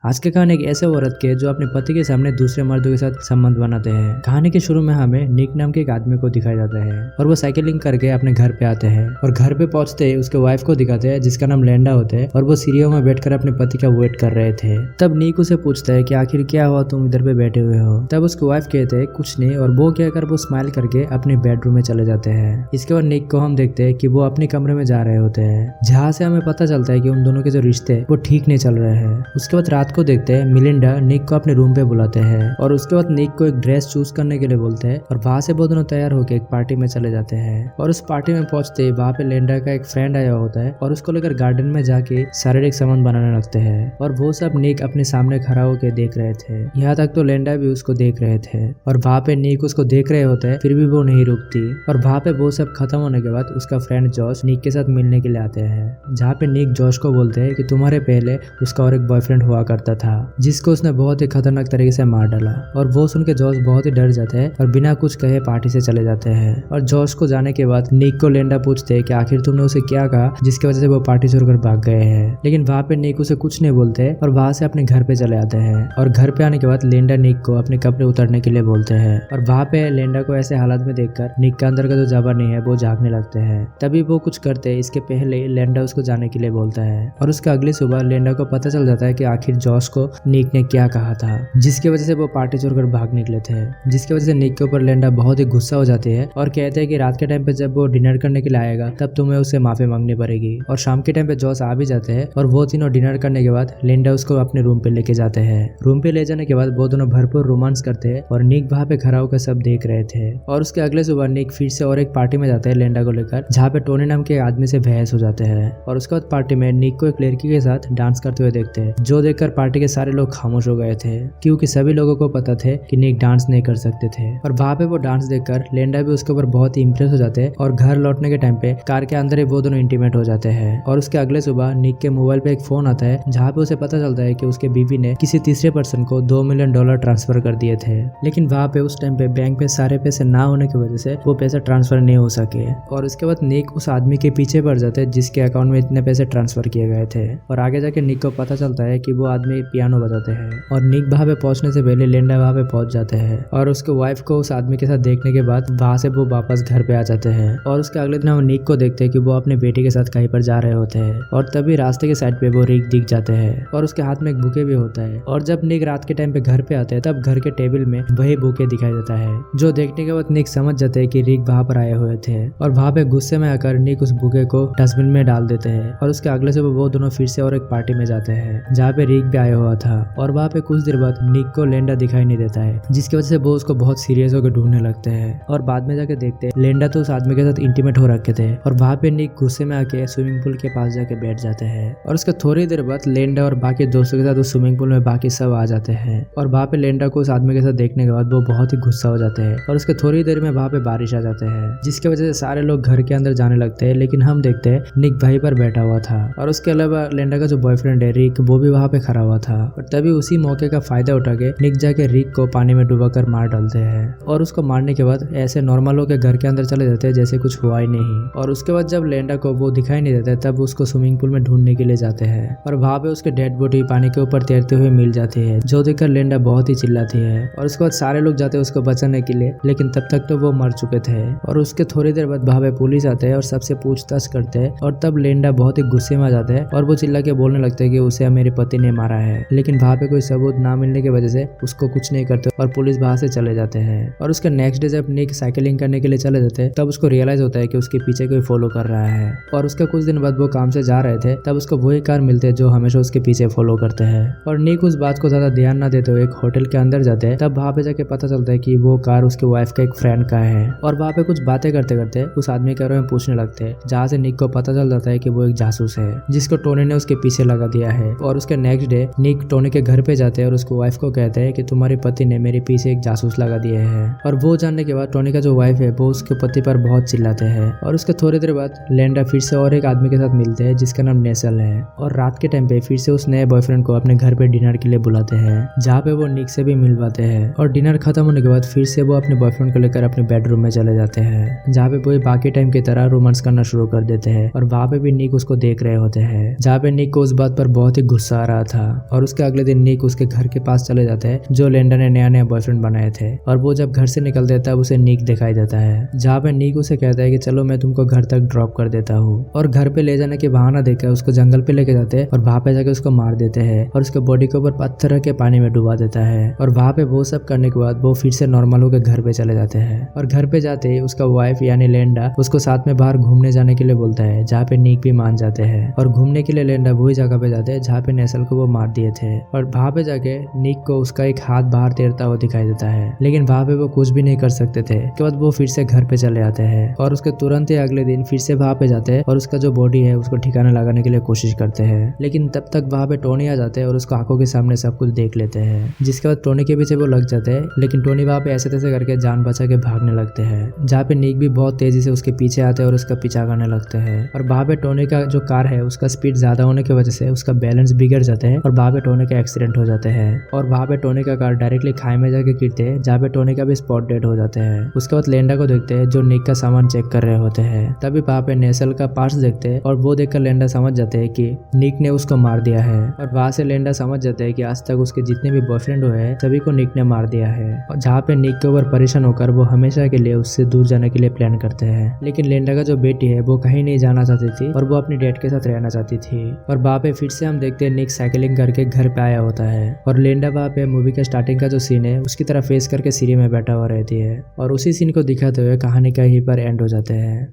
आज की कहानी एक ऐसे औरत की है जो अपने पति के सामने दूसरे मर्दों के साथ संबंध बनाते हैं। कहानी के शुरू में हमें निक नाम के एक आदमी को दिखाया जाता है और वो साइकिलिंग करके अपने घर पे आते हैं और घर पे पहुंचते ही उसके वाइफ को दिखाते हैं जिसका नाम लेंडा होता है और वो सीढ़ियों में बैठकर अपने पति का वेट कर रहे थे। तब निक उसे पूछता है कि आखिर क्या हुआ, तुम इधर पे बैठे हुए हो। तब उसकी वाइफ कहते हैं कुछ नहीं, और वो कहकर वो स्माइल करके अपने बेडरूम में चले जाते हैं। इसके बाद निक को हम देखते हैं कि वो अपने कमरे में जा रहे होते हैं, जहाँ से हमें पता चलता है कि उन दोनों के जो रिश्ते वो ठीक नहीं चल रहे हैं। उसके बाद रात को देखते हैं मिलिंडा निक को अपने रूम पे बुलाते हैं और उसके बाद निक को एक ड्रेस चूज करने के लिए बोलते हैं और वहाँ से वो दोनों तैयार होकर एक पार्टी में चले जाते हैं। और उस पार्टी में पहुंचते ही वहाँ पे लिंडा का एक फ्रेंड आया होता है और उसको लेकर गार्डन में जाके शारीरिक संबंध बनाने लगते हैं और वो सब निक अपने सामने खड़ा होकर देख रहे थे। यहाँ तक तो लिंडा भी उसको देख रहे थे और वहाँ पे निक उसको देख रहे होते हैं, फिर भी वो नहीं रुकती। और वहाँ पे वो सब खत्म होने के बाद उसका फ्रेंड जॉश निक के साथ मिलने के लिए आते हैं, जहाँ पे निक जॉश को बोलते हैं कि तुम्हारे पहले उसका और एक बॉयफ्रेंड हुआ करता था जिसको उसने बहुत ही खतरनाक तरीके से मार डाला। और वो सुन के जॉश बहुत ही डर जाते हैं और बिना कुछ कहे पार्टी से चले जाते हैं। और जॉश को जाने के बाद निक को लिंडा पूछते हैं कि आखिर तुमने उसे क्या कहा जिसकी वजह से वो पार्टी छोड़कर भाग गए हैं। लेकिन वहाँ पे निक उसे कुछ नहीं बोलते और वहाँ से अपने घर पे चले आते हैं। और घर पे आने के बाद लिंडा निक को अपने कपड़े उतारने के लिए बोलते हैं और वहाँ पे लिंडा को ऐसे हालात में देखकर निक का अंदर का जो जबानी है वो झाँकने लगते हैं। तभी वो कुछ करते इसके पहले लिंडा उसको जाने के लिए बोलता है और उसके अगली सुबह लिंडा को पता चल जाता है कि आखिर जॉश को निक ने क्या कहा था जिसकी वजह से वो पार्टी छोड़कर भाग निकले थे। जिसकी वजह से निक के ऊपर लिंडा बहुत ही गुस्सा हो जाती है और कहते हैं कि रात के टाइम पे जब वो डिनर करने के लिए आएगा तब तुम्हें उससे माफी मांगनी पड़ेगी। और शाम के टाइम पे जॉस आ भी जाते हैं और वो तीनों डिनर करने के बाद लिंडा उसको अपने रूम पे लेके जाते हैं। रूम पे ले जाने के बाद वो दोनों भरपूर रोमांस करते हैं और निक वहाँ पे खड़ा होकर सब देख रहे थे। और उसके अगले सुबह निक फिर से और एक पार्टी में जाते हैं लिंडा को लेकर, जहाँ पे टोनी नाम के आदमी से बहस हो जाते हैं। और उसके बाद पार्टी में निक को एक लड़की के साथ डांस करते हुए देखते हैं, जो देखकर पार्टी के सारे लोग खामोश हो गए थे क्योंकि सभी लोगों को पता थे कि निक डांस नहीं कर सकते थे। और वहाँ पे वो डांस देखकर लिंडा भी उसके ऊपर बहुत ही इंप्रेस हो जाते हैं और घर लौटने के टाइम पे कार के अंदर ही वो दोनों इंटीमेट हो जाते हैं। और उसके अगले सुबह निक के मोबाइल पे एक फोन आता है जहाँ पे उसे पता चलता है कि उसके बीवी ने किसी तीसरे पर्सन को $2 मिलियन ट्रांसफर कर दिए थे। लेकिन वहाँ पे उस टाइम पे बैंक पे सारे पैसे ना होने की वजह से वो पैसे ट्रांसफर नहीं हो सके। और उसके बाद निक उस आदमी के पीछे पड़ जाते हैं जिसके अकाउंट में इतने पैसे ट्रांसफर किए गए थे। और आगे जाके निक को पता चलता है कि वो आदमी पियानो बजाते हैं। और निक वहाँ पे पहुंचने से पहले लिंडा वहाँ पे पहुंच जाते हैं और उसके वाइफ को उस आदमी के साथ देखने के बाद वहाँ से वो वापस घर पे आ जाते हैं। और उसके अगले दिन हम निक को देखते हैं कि वो अपने बेटे के साथ कहीं पर जा रहे होते हैं और तभी रास्ते के साइड पे वो रिक दिख जाते हैं और उसके हाथ में एक बुके भी होता है। और जब निक रात के टाइम पे घर पे आते हैं तब घर के टेबल में वही बुके दिखाई देता है, जो देखने के बाद निक समझ जाते हैं कि रिक वहाँ पर आए हुए थे। और वहाँ पे गुस्से में आकर निक उस बुके को डस्टबिन में डाल देते हैं। और उसके अगले सुबह वो दोनों फिर से और एक पार्टी में जाते हैं जहाँ पे रिक भी आया हुआ था। और वहाँ पे कुछ देर बाद निक को लिंडा दिखाई नहीं देता है, जिसकी वजह से वो उसको बहुत सीरियस होकर ढूंढने लगते हैं। और बाद में जाके देखते हैं लिंडा तो उस आदमी के साथ इंटीमेट हो रखे थे और वहाँ पे निक गुस्से में आके स्विमिंग पूल के पास जाके बैठ जाते हैं। और उसके थोड़ी देर बाद लिंडा और बाकी दोस्तों के साथ उस स्विमिंग पूल में बाकी सब आ जाते हैं। और वहाँ पे लिंडा को उस आदमी के साथ देखने के बाद वो बहुत ही गुस्सा हो जाते हैं और उसके थोड़ी देर में वहाँ पे बारिश आ जाते हैं, जिसकी वजह से सारे लोग घर के अंदर जाने लगते हैं। लेकिन हम देखते हैं निक वहीं पर बैठा हुआ था और उसके अलावा लिंडा का जो बॉयफ्रेंड है रिक, वो भी वहाँ पे खड़ा हुआ था। और तभी उसी मौके का फायदा उठा के निक जाके रिक को पानी में डुबाकर मार डालते हैं। और उसको मारने के बाद ऐसे नॉर्मल होकर घर के अंदर चले जाते हैं जैसे कुछ हुआ ही नहीं। और उसके बाद जब लिंडा को वो दिखाई नहीं देता तब उसको स्विमिंग पूल में ढूंढने के लिए जाते हैं और वहाँ पे उसके डेड बॉडी पानी के ऊपर तैरते हुए मिल जाती है, जो देखकर लिंडा बहुत ही चिल्लाती है। और उसके बाद सारे लोग जाते हैं उसको बचाने के लिए, लेकिन तब तक तो वो मर चुके थे। और उसके थोड़ी देर बाद वहाँ पे पुलिस आते हैं और सबसे पूछताछ करते हैं। और तब लिंडा बहुत ही गुस्से में आ जाता है और वो चिल्ला के बोलने लगता है कि उसे मेरे पति ने मारा है। लेकिन वहाँ पे कोई सबूत ना मिलने की वजह से उसको कुछ नहीं करते और पुलिस वहाँ से चले जाते हैं। और उसके नेक्स्ट डे जब निक साइकिलिंग करने के लिए चले जाते हैं तब उसको रियलाइज होता है कि उसके पीछे कोई फॉलो कर रहा है। और उसके कुछ दिन बाद वो काम से जा रहे थे तब उसको वही कार मिलते हैं जो हमेशा उसके पीछे फॉलो करते हैं। और निक उस बात को ज्यादा ध्यान ना देते हुए एक होटल के अंदर जाते हैं। तब वहाँ पे जाके पता चलता है कि वो कार उसके वाइफ का एक फ्रेंड का है। और वहाँ पे कुछ बातें करते करते उस आदमी के बारे में पूछने लगते हैं, जहाँ से निक को पता चल जाता है कि वो एक जासूस है जिसको टोनी ने उसके पीछे लगा दिया है। और उसके नेक्स्ट डे निक टोनी के घर पे जाते हैं और उसको वाइफ को कहते हैं कि तुम्हारे पति ने मेरे पीछे एक जासूस लगा दिए है। और वो जानने के बाद टोनी का जो वाइफ है वो उसके पति पर बहुत चिल्लाते हैं। और उसके थोड़ी देर बाद लिंडा फिर से और एक आदमी के साथ मिलते हैं जिसका नाम नेसल है। और रात के टाइम पे फिर से उस नए बॉयफ्रेंड को अपने घर पे डिनर के लिए बुलाते हैं, जहाँ पे वो निक से भी मिलवाते हैं। और डिनर खत्म होने के बाद फिर से वो अपने बॉयफ्रेंड को लेकर अपने बेडरूम में चले जाते हैं, जहाँ पे वो बाकी टाइम की तरह रोमांस करना शुरू कर देते हैं। और वहाँ पे भी निक उसको देख रहे होते हैं, जहाँ पे निक को उस बात पर बहुत ही गुस्सा आ रहा था और उसके अगले दिन निक उसके घर के पास चले जाते हैं जो लेंडा ने नया नया बॉयफ्रेंड बनाए थे। और वो जब घर से निकलते तब उसे निक दिखाई देता है, जहाँ पे निक उसे कहता है कि चलो मैं तुमको घर तक ड्रॉप कर देता हूँ। और घर पे ले जाने के बहाना देकर उसको जंगल पे लेके जाते हैं और वहाँ पे जाके उसको मार देते हैं और उसके बॉडी के ऊपर पत्थर के पानी में डुबा देता है। और वहाँ पे वो सब करने के बाद वो फिर से नॉर्मल होकर घर पे चले जाते हैं। और घर पे जाते ही उसका वाइफ यानी लेंडा उसको साथ में बाहर घूमने जाने के लिए बोलता है, जहाँ पे निक भी मान जाते हैं। और घूमने के लिए लेंडा वही जगह पे जाते हैं जहाँ पे नेसल को वो मार दिए थे। और वहाँ पे जाके निक को उसका एक हाथ बाहर तैरता हुआ दिखाई देता है, लेकिन वहाँ पे वो कुछ भी नहीं कर सकते थे। उसके बाद वो फिर से घर पे चले आते हैं और उसके तुरंत ही अगले दिन फिर से वहाँ पे जाते हैं और उसका जो बॉडी है उसको ठिकाना लगाने के लिए कोशिश करते हैं। लेकिन तब तक वहाँ पे टोनी आ जाते हैं और उसको आंखों के सामने सब कुछ देख लेते हैं, जिसके बाद टोनी के पीछे वो लग जाते हैं। लेकिन टोनी वहाँ पे ऐसे तैसे करके जान बचा के भागने लगते हैं, जहाँ पे निक भी बहुत तेजी से उसके पीछे आते हैं और उसका पीछा करने लगते हैं। और वहाँ पे टोनी का जो कार है उसका स्पीड ज्यादा होने की वजह से उसका बैलेंस बिगड़ जाते हैं और वहाँ पे टोनी का एक्सीडेंट हो जाते हैं। और वहाँ पे टोनी का कार डायरेक्टली खाई में जाके गिरते हैं, जहाँ पे टोनी का भी स्पॉट डेड हो जाते हैं। उसके बाद लेंडा को देखते हैं जो निक का सामान चेक कर रहे होते हैं। तभी वहाँ पे नेसल का पार्ट्स देखते हैं और वो देखकर लेंडा समझ जाते हैं कि निक ने उसको मार दिया है। और वहाँ से लेंडा समझ जाते हैं कि आज तक उसके जितने भी बॉयफ्रेंड हुए हैं सभी को निक ने मार दिया है। और जहाँ पे निक के ऊपर परेशान होकर वो हमेशा के लिए उससे दूर जाने के लिए प्लान करते हैं। लेकिन लेंडा का जो बेटी है वो कहीं नहीं जाना चाहती थी और वो अपनी डैड के साथ रहना चाहती थी। और वहाँ पे फिर से हम देखते हैं निक साइकिलिंग करके घर पे आया होता है और लेंडा वहाँ पे मूवी का स्टार्टिंग का जो सीन है उसकी तरफ फेस करके सीढ़ी में बैठा हुआ रहती है। और उसी सीन को दिखाते हुए कहानी का ही पर एंड हो जाते हैं।